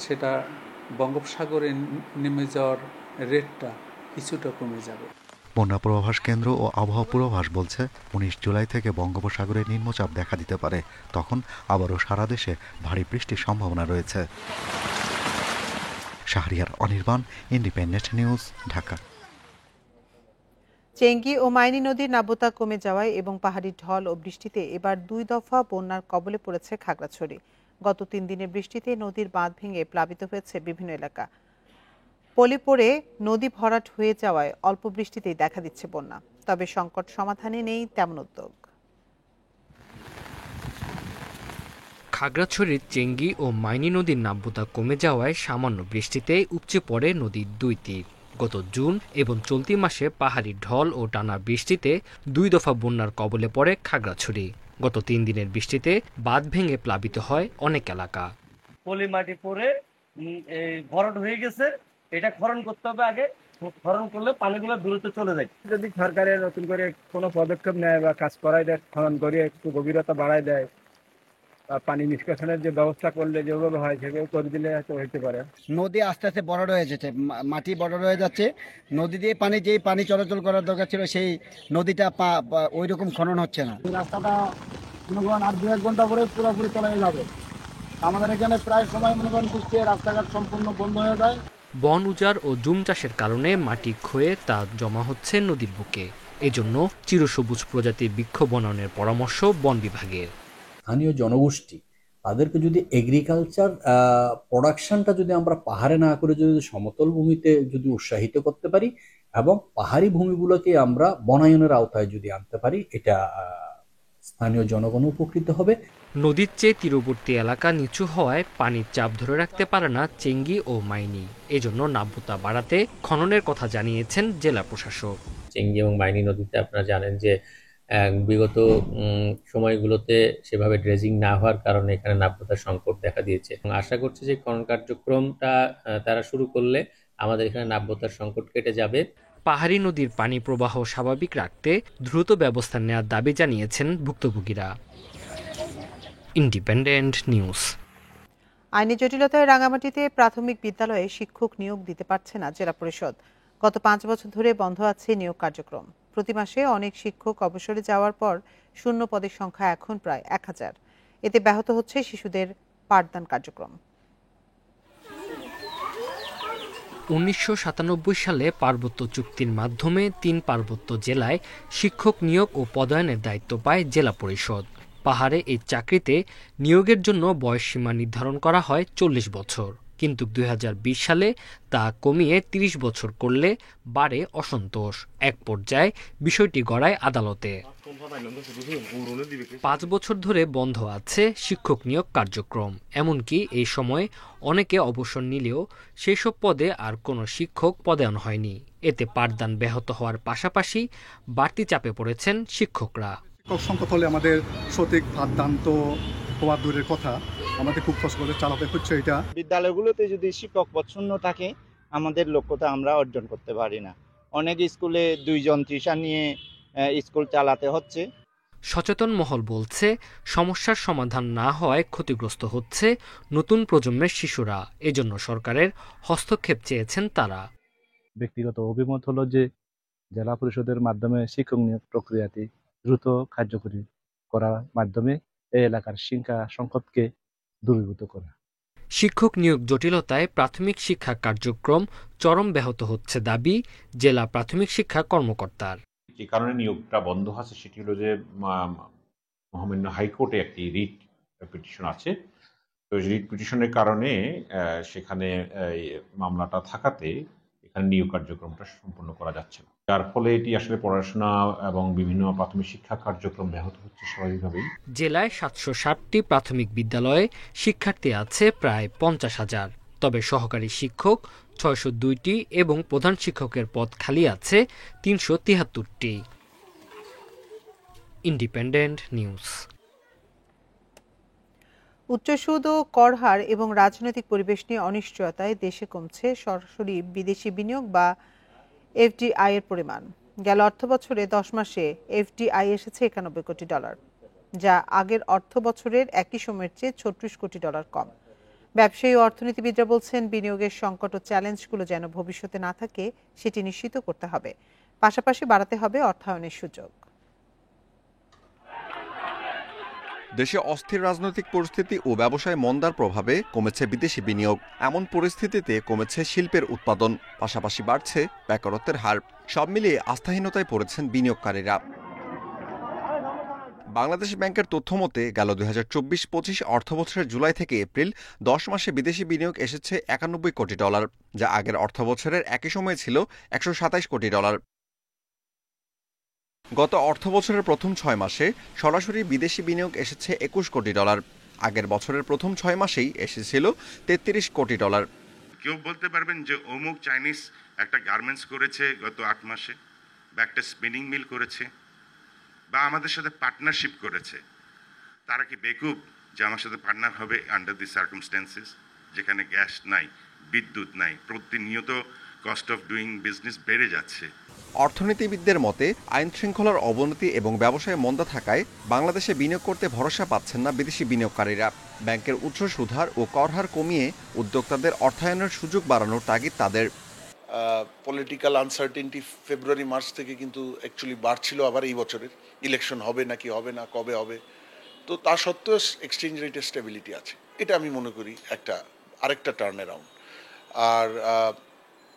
সেটা বঙ্গোপসাগরে নেমে যাওয়ার রেটটা কিছুটা কমে যাবে। বন্যা পূর্বাভাস কেন্দ্র ও আবহাওয়া পূর্বাভাস বলছে 19 জুলাই থেকে বঙ্গোপসাগরে নিম্নচাপ দেখা দিতে পারে। তখন আবারও সারা দেশে ভারী বৃষ্টির সম্ভাবনা রয়েছে। Shahriar Anirban, Independent News, Dhaka. চেঙ্গি ও মাইনী নদীর নাব্যতা কমে যাওয়ায় এবং পাহাড়ি ঢল ও বৃষ্টিতে এবার 2 দফা বন্যার কবলে পড়েছে খাগড়াছড়ি। গত 3 দিনের বৃষ্টিতে নদীর বাঁধ ভেঙে প্লাবিত হয়েছে বিভিন্ন এলাকা। পলি পড়ে নদী ভরাট হয়ে যাওয়ায় অল্প বৃষ্টিতেই দেখা দিচ্ছে বন্যা। তবে সংকট সমাধানে নেই তেমন উদ্যোগ। খাগড়াছড়ির চেঙ্গি ও মাইনী নদীর নাব্যতা কমে যাওয়ায় সামান্য বৃষ্টিতে উপচে পড়ে নদীর 2 তীর। গত জুন এবং চলতি মাসে পাহাড়ি ঢল ও টানা বৃষ্টিতে 2 দফা বন্যার কবলে পড়ে খাগড়াছড়ি। গত 3 দিনের বৃষ্টিতে বাঁধ ভেঙে প্লাবিত হয় অনেক এলাকা। পলি মাটি পরে ভরাট হয়ে গেছে, এটা খনন করতে হবে আগে। খনন করলে পানিগুলো দ্রুত চলে যায়। যদি সরকারের নতুন করে কোনো পদক্ষেপ নেয় বা কাজ করাই দেয়, খনন করে একটু গভীরতা বাড়ায় দেয়, পানি নিষ্কাশনের যে ব্যবস্থা করলে যেভাবে হয় সেভাবে করে দিলে হয়তো হইতে পারে। নদী আস্তে আস্তে বড় হয়ে যাচ্ছে, মাটি বড় হয়ে যাচ্ছে। নদী দিয়ে যেই পানি চলাচল করার দরকার ছিল সেই নদীটা ওই রকম খনন হচ্ছে না। রাস্তাটা মনে করেন আর 2-1 ঘন্টা পরে পুরোপুরি চলে যাবে। আমাদের এখানে প্রায় সময় মনে করেন রাস্তাঘাট সম্পূর্ণ বন্ধ হয়ে যায়। বন উজাড় ও জুম চাষের কারণে মাটি ক্ষয়ে তা জমা হচ্ছে নদীর বুকে। এজন্য চিরসবুজ প্রজাতির বৃক্ষ বনায়নের পরামর্শ বন বিভাগের। স্থানীয় জনগোষ্ঠী তাদেরকে যদি এগ্রিকালচার প্রোডাকশনটা যদি আমরা পাহাড়ে না করে যদি সমতল ভূমিতে যদি উৎসাহিত করতে পারি এবং পাহাড়ি ভূমিগুলোকে আমরা বনায়নের আওতায় যদি আনতে পারি, এটা স্থানীয় জনগণ উপকৃত হবে। নদীর চেয়ে তীরবর্তী এলাকা নিচু হওয়ায় পানির চাপ ধরে রাখতে পারে না চেঙ্গি ও মাইনী। এজন্য নাব্যতা বাড়াতে খননের কথা জানিয়েছেন জেলা প্রশাসক। চেঙ্গি এবং মাইনী নদীতে আপনারা জানেন যে বিগত সময়গুলোতে সেভাবে ড্রেজিং না হওয়ার কারণে এখানে নাব্যতার সংকট দেখা দিয়েছে। আশা করছি যে খনন কার্যক্রমটা তারা শুরু করলে আমাদের এখানে নাব্যতার সংকট কেটে যাবে। পাহাড়ি নদীর পানি প্রবাহ স্বাভাবিক রাখতে দ্রুত ব্যবস্থা নেওয়ার দাবি জানিয়েছেন ভুক্তভোগীরা। Independent news. আইনি জটিলতায় রাঙামাটিতে প্রাথমিক বিদ্যালয়ে শিক্ষক নিয়োগ দিতে পারছে না জেলা পরিষদ। গত 5 বছর ধরে বন্ধ আছে নিয়োগ কার্যক্রম। প্রতি মাসে অনেক শিক্ষক অবসরে যাওয়ার পর শূন্য পদের সংখ্যা এখন প্রায় 1000। এতে ব্যাহত হচ্ছে শিশুদের পাঠদান কার্যক্রম। 1997 সালে পার্বত্য চুক্তির মাধ্যমে 3 পার্বত্য জেলায় শিক্ষক নিয়োগ ও পদায়নের দায়িত্ব পায় জেলা পরিষদ। পাহাড়ে এই চাকরিতে নিয়োগের জন্য বয়সসীমা নির্ধারণ করা হয় 40 বছর। কিন্তু 2020 সালে তা কমিয়ে 30 বছর করলে বাড়ে অসন্তোষ। এক পর্যায়ে বিষয়টি গড়ায় আদালতে। 5 বছর ধরে বন্ধ আছে শিক্ষক নিয়োগ কার্যক্রম। এমনকি এই সময় অনেকে অবসর নিলেও সেসব পদে আর কোনো শিক্ষক পদায়ন হয়নি। এতে পাঠদান ব্যাহত হওয়ার পাশাপাশি বাড়তি চাপে পড়েছেন শিক্ষকরা। শিক্ষক সংকট হলে আমাদের সঠিক পাঠদান তো হওয়া দূরের কথা, আমাদের খুব কষ্ট করে চালাতে হচ্ছে। এটা বিদ্যালয়গুলোতে যদি শিক্ষক পদ শূন্য থাকে আমাদের লক্ষ্যটা আমরা অর্জন করতে পারি না। অনেক স্কুলে 2 জন টিচার নিয়ে স্কুল চালাতে হচ্ছে। সচেতন মহল বলছে সমস্যার সমাধান না হওয়ায় ক্ষতিগ্রস্ত হচ্ছে নতুন প্রজন্মের শিশুরা। এজন্য সরকারের হস্তক্ষেপ চেয়েছেন তারা। ব্যক্তিগত অভিমত হলো যে জেলা পরিষদের মাধ্যমে শিক্ষক নিয়োগ প্রক্রিয়াটি দ্রুত কার্যকরী করার মাধ্যমে এই এলাকার শিক্ষা সংকটকে দূরীভূত করা। শিক্ষক নিয়োগ জটিলতায় প্রাথমিক শিক্ষা কার্যক্রম চরম ব্যাহত হচ্ছে দাবি জেলা প্রাথমিক শিক্ষা কর্মকর্তার। যে কারণে নিয়োগটা বন্ধ আছে সেটি হলো যে মহামান্য হাইকোর্টে একটি রিট পিটিশন আছে। তো রিট পিটিশনের কারণে সেখানে মামলাটা থাকাতে এখানে নিয়োগ কার্যক্রমটা সম্পন্ন করা যাচ্ছে না, যার ফলে এটি আসলে পড়াশোনা এবং বিভিন্ন প্রাথমিক শিক্ষা কার্যক্রম ব্যাহত হচ্ছে স্বাভাবিকভাবেই। জেলায় 760টি প্রাথমিক বিদ্যালয়ে শিক্ষার্থী আছে প্রায় 50,000। তবে সহকারী শিক্ষক 602টি এবং প্রধান শিক্ষকের পদ খালি আছে 373টি। Independent news. উচ্চ সুদ ও কর হার এবং রাজনৈতিক পরিবেশ নিয়ে অনিশ্চয়তায় দেশে কমছে সরাসরি বিদেশি বিনিয়োগ বা এফডিআই এর পরিমাণ। গেল অর্থবছরে 10 মাসে এফডিআই এসেছে $91 কোটি, যা আগের অর্থ বছরের একই সময়ের চেয়ে $36 কোটি কম। ব্যবসায়ী ও অর্থনীতিবিদরা বলছেন বিনিয়োগের সংকট ও চ্যালেঞ্জগুলো যেন ভবিষ্যতে না থাকে সেটি নিশ্চিত করতে হবে, পাশাপাশি বাড়াতে হবে অর্থায়নের সুযোগ। দেশে অস্থির রাজনৈতিক পরিস্থিতি ও ব্যবসায় মন্দার প্রভাবে কমেছে বিদেশি বিনিয়োগ। এমন পরিস্থিতিতে কমেছে শিল্পের উৎপাদন, পাশাপাশি বাড়ছে বেকারত্বের হার। সব মিলিয়ে আস্থাহীনতায় পড়েছেন বিনিয়োগকারীরা। বাংলাদেশ ব্যাংকের তথ্য মতে গেল 2024-25 অর্থবছরের জুলাই থেকে এপ্রিল 10 মাসে বিদেশি বিনিয়োগ এসেছে $91 কোটি, যা আগের অর্থবছরের একই সময়ে ছিল $127 কোটি। গত অর্থবছরের প্রথম 6 মাসে সরাসরি বিদেশি বিনিয়োগ এসেছে $21 কোটি। আগের বছরের প্রথম 6 মাসেই এসেছিল $33 কোটি। কেউ বলতে পারবেন যে অমুক চাইনিজ একটা গার্মেন্টস করেছে গত 8 মাসে, বা একটা স্পিনিং মিল করেছে, বা আমাদের সাথে পার্টনারশিপ করেছে। তারা কি বেকুব যে আমার সাথে পার্টনার হবে আন্ডার দি সার্কামস্ট্যান্সেস, যেখানে গ্যাস নাই, বিদ্যুৎ নাই, প্রতিনিয়ত কস্ট অফ ডুইং বিজনেস বেড়ে যাচ্ছে। অর্থনীতিবিদদের মতে আইন শৃঙ্খলার অবনতি এবং ব্যবসায় মন্দা থাকায় বাংলাদেশে বিনিয়োগ করতে ভরসা পাচ্ছেন না বিদেশি বিনিয়োগকারীরা। ব্যাংকের উচ্চ সুদহার ও করহার কমিয়ে উদ্যোক্তাদের অর্থায়নের সুযোগ বাড়ানোর তাগিদ তাদের। পলিটিক্যাল আনসার্টেনটি ফেব্রুয়ারি মার্চ থেকে কিন্তু অ্যাকচুয়ালি বাড়ছিল, আবার এই বছরের ইলেকশন হবে নাকি হবে না, কবে হবে। তো তা সত্ত্বেও এক্সচেঞ্জ রেটের স্টেবিলিটি আছে, এটা আমি মনে করি আরেকটা টার্ন অ্যারাউন্ড। আর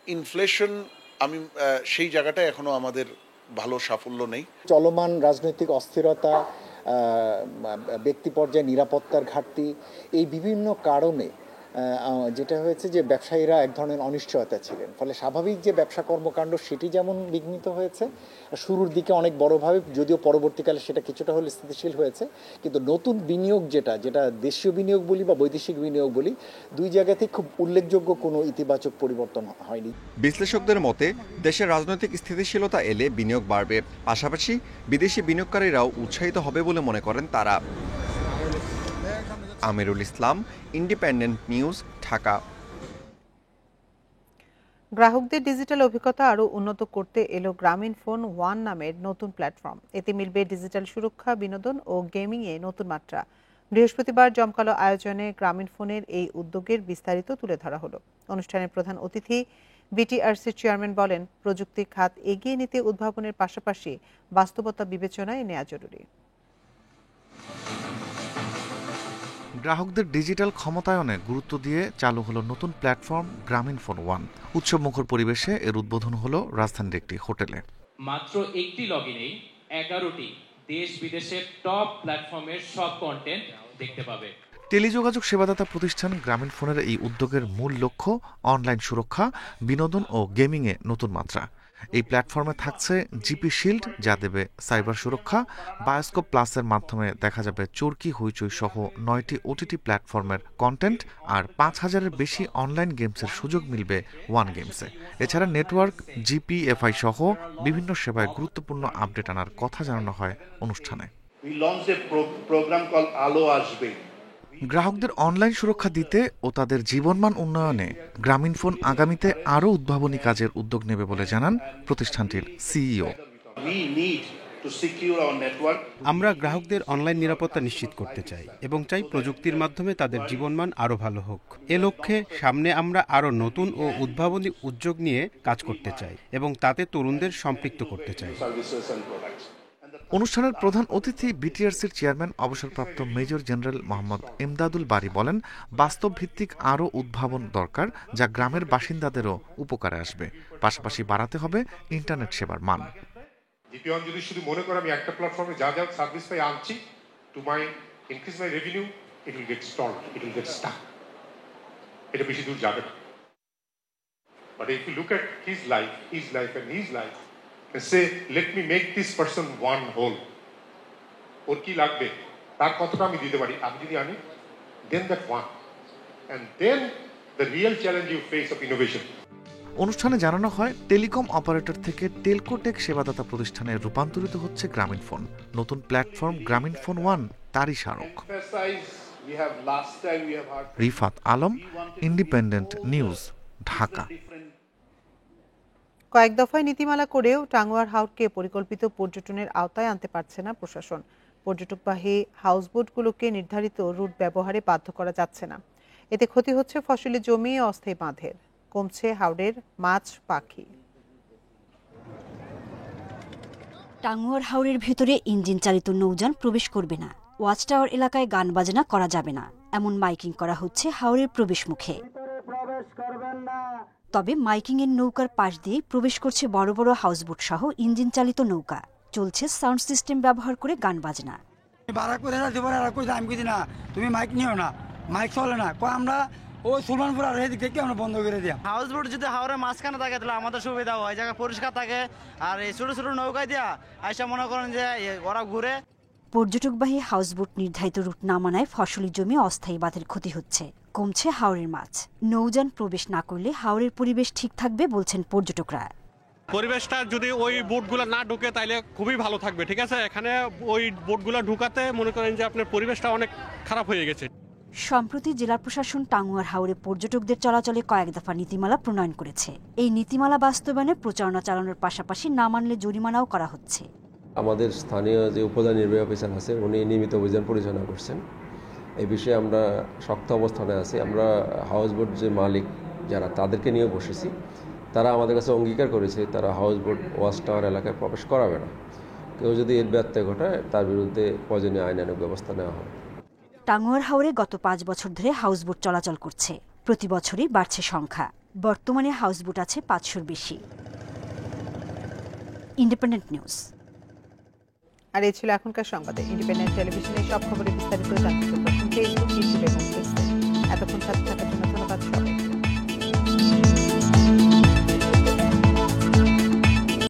ইনফ্লেশন আমি সেই জায়গাটায় এখনো আমাদের ভালো সাফল্য নেই। চলমান রাজনৈতিক অস্থিরতা, ব্যক্তি পর্যায়ে নিরাপত্তার ঘাটতি, এই বিভিন্ন কারণে যেটা হয়েছে যে ব্যবসায়ীরা এক ধরনের অনিশ্চয়তা ছিলেন, ফলে স্বাভাবিক যে ব্যবসা কর্মকাণ্ড সেটি যেমন বিঘ্নিত হয়েছে শুরুর দিকে অনেক বড়ভাবে, যদিও পরবর্তীকালে সেটা কিছুটা হলে স্থিতিশীল হয়েছে, কিন্তু নতুন বিনিয়োগ যেটা দেশীয় বিনিয়োগ বলি বা বৈদেশিক বিনিয়োগ বলি, দুই জায়গাতেই খুব উল্লেখযোগ্য কোনো ইতিবাচক পরিবর্তন হয়নি। বিশ্লেষকদের মতে দেশের রাজনৈতিক স্থিতিশীলতা এলে বিনিয়োগ বাড়বে, পাশাপাশি বিদেশি বিনিয়োগকারীরাও উৎসাহিত হবে বলে মনে করেন তারা। Amirul Islam, independent News, Dhaka. গ্রাহকদের ডিজিটাল অভিজ্ঞতা আরও উন্নত করতে এলো গ্রামীণফোন ওয়ান নামের নতুন প্ল্যাটফর্ম। এতে মিলবে ডিজিটাল সুরক্ষা, বিনোদন ও গেমিংয়ে নতুন মাত্রা। বৃহস্পতিবার জমকালো আয়োজনে গ্রামীণফোনের এই উদ্যোগের বিস্তারিত তুলে ধরা হলো। অনুষ্ঠানের প্রধান অতিথি বিটিআরসির চেয়ারম্যান বলেন, প্রযুক্তি খাত এগিয়ে নিতে উদ্ভাবনের পাশাপাশি বাস্তবতা বিবেচনায় নেওয়া জরুরি। গ্রাহকদের ডিজিটাল ক্ষমতায়নে গুরুত্ব দিয়ে চালু হলো নতুন প্ল্যাটফর্ম গ্রামীণফোন ওয়ান। উৎসবমুখর পরিবেশে এর উদ্বোধন হলো রাজধানীর একটি হোটেলে। মাত্র একটি লগইনেই 11টি দেশ বিদেশের টপ প্ল্যাটফর্মের সব কন্টেন্ট দেখতে পাবে। টেলিযোগাযোগ সেবাদাতা প্রতিষ্ঠান গ্রামীণফোনের এই উদ্যোগের মূল লক্ষ্য অনলাইন সুরক্ষা, বিনোদন ও গেমিংয়ে নতুন মাত্রা। এই প্ল্যাটফর্মে থাকছে জিপি শিল্ড, যা দেবে সাইবার সুরক্ষা। বায়োস্কোপ প্লাসের মাধ্যমে দেখা যাবে চরকি, হইচই সহ 9টি ওটিটি প্ল্যাটফর্মের কন্টেন্ট, আর 5000-এর বেশি অনলাইন গেমসের সুযোগ মিলবে ওয়ান গেমসে। এছাড়া নেটওয়ার্ক, জিপিএফআই সহ বিভিন্ন সেবায় গুরুত্বপূর্ণ আপডেট আনার কথা জানানো হয় অনুষ্ঠানে। গ্রাহকদের অনলাইন সুরক্ষা দিতে ও তাদের জীবনমান উন্নয়নে গ্রামীণফোন আগামীতে আরও উদ্ভাবনী কাজের উদ্যোগ নেবে বলে জানান প্রতিষ্ঠানটির সিইও। আমরা গ্রাহকদের অনলাইন নিরাপত্তা নিশ্চিত করতে চাই এবং চাই প্রযুক্তির মাধ্যমে তাদের জীবনমান আরও ভালো হোক। এ লক্ষ্যে সামনে আমরা আরও নতুন ও উদ্ভাবনী উদ্যোগ নিয়ে কাজ করতে চাই এবং তাতে তরুণদের সম্পৃক্ত করতে চাই। অনুষ্ঠানের প্রধান অতিথি বিটিআরসির চেয়ারম্যান অবসরপ্রাপ্ত মেজর জেনারেল মোহাম্মদ এমদাদুল বারী বলেন, বাস্তব ভিত্তিক আরও উদ্ভাবন দরকার, যা গ্রামের বাসিন্দাদেরও উপকারে আসবে। পাশাপাশি বাড়াতে হবে ইন্টারনেট সেবার মান। জিপিওয়ান যদি শুধু মনে করে আমি একটা প্ল্যাটফর্মে যা যা সার্ভিস পাই আনছি to my increase my revenue, it will get stalled, it will get stuck. এটা বেশি দূর যাবে না। But if you look at his life and his life and say, let me make this person one whole. ওর কি লাগবে, তার কতটা আমি দিতে পারি, আমি যদি আনি, then that one. And then the real challenge you face of innovation. অনুষ্ঠানে জানানো হয়, টেলিকম অপারেটর থেকে টেলকোটেক সেবাদাতা প্রতিষ্ঠানে রূপান্তরিত হচ্ছে গ্রামীণফোন। নতুন প্ল্যাটফর্ম গ্রামীণফোন ওয়ান তারই স্মারক। Rifat Alam, independent News, Dhaka. কয়েক দফায় নীতিমালা করেও টাঙ্গুয়ার হাওরকে পরিকল্পিত পর্যটনের আওতায় আনতে পারছে না প্রশাসন। পর্যটকবাহী হাউসবোটগুলোকে নির্ধারিত রুট ব্যবহারে বাধ্য করা যাচ্ছে না। এতে ক্ষতি হচ্ছে ফসলি জমি ও অস্থায়ী বাঁধের, কমছে হাওরের মাছ পাখি। টাঙ্গুয়ার হাওরের ভেতরে ইঞ্জিন চালিত নৌযান প্রবেশ করবে না, ওয়াচ টাওয়ার এলাকায় গান বাজনা করা যাবে না, এমন মাইকিং করা হচ্ছে হাওরের প্রবেশ মুখে। তবে মাইকিং এর নৌকার পাশ দিয়ে প্রবেশ করছে বড় বড় হাউসবোট সহ ইঞ্জিন চালিত নৌকা। চলছে সাউন্ড সিস্টেম ব্যবহার করে গান বাজনা। তুমি মাইক নিও না, মাইক চলে না, আমরা ওই সুলমানপুর আর এদিক থেকে আমরা বন্ধ করে দিই। হাউসবোট যদি হাওরের মাঝখানে থাকে তাহলে আমাদের সুবিধা হয়, জায়গা পরিষ্কার থাকে। আর এই ছোট ছোট নৌকা দিয়া আইসা মনে করেন যে ওরা ঘুরে। পর্যটকবাহী হাউসবোট নির্ধারিত রুট না মানায় ফসলি জমি অস্থায়ী বাঁধের ক্ষতি হচ্ছে, কমছে হাওরের মাছ। নৌযান প্রবেশ না করলে হাওরের পরিবেশ ঠিক থাকবে বলছেন পর্যটকরা। পরিবেশটা যদি ওই বোটগুলো না ঢুকে তাইলে খুবই ভালো থাকবে, ঠিক আছে। এখানে ওই বোটগুলো ঢুকাতে মনে করেন যে আপনার পরিবেশটা অনেক খারাপ হয়ে গেছে। সম্প্রতি জেলা প্রশাসন টাঙ্গুয়ার হাওরে পর্যটকদের চলাচলে কয়েক দফা নীতিমালা প্রণয়ন করেছে। এই নীতিমালা বাস্তবায়নে প্রচারণা চালানোর পাশাপাশি না মানলে জরিমানাও করা হচ্ছে। আমাদের স্থানীয় যে উপজেলা নির্বাহী অফিসার আছেন, উনি নিয়মিত অভিযান পরিচালনা করছেন। এই বিষয়ে আমরা শক্ত অবস্থানে আছি। আমরা হাউসবোট যে মালিক যারা, তাদেরকে নিয়ে বসেছি। তারা আমাদের কাছে অঙ্গীকার করেছে তারা হাউসবোট ওয়াচ টাওয়ার এলাকায় প্রবেশ করাবে না। কেউ যদি এর ব্যত্যয় ঘটায় তার বিরুদ্ধে প্রয়োজনীয় আইনানুগ ব্যবস্থা নেওয়া হবে। টাঙ্গুয়ার হাওরে গত 5 বছর ধরে হাউসবোট চলাচল করছে, প্রতি বছরই বাড়ছে সংখ্যা। বর্তমানে হাউসবোট আছে 500-র বেশি। Independent news. আর এই ছিল এখনকার সংবাদে। ইন্ডিপেন্ডেন্ট টেলিভিশনের সব খবরের বিস্তারিত জানতে চোখ রাখুন ফেসবুক, ইউটিউব এবং এতক্ষণ সাথে থাকার জন্য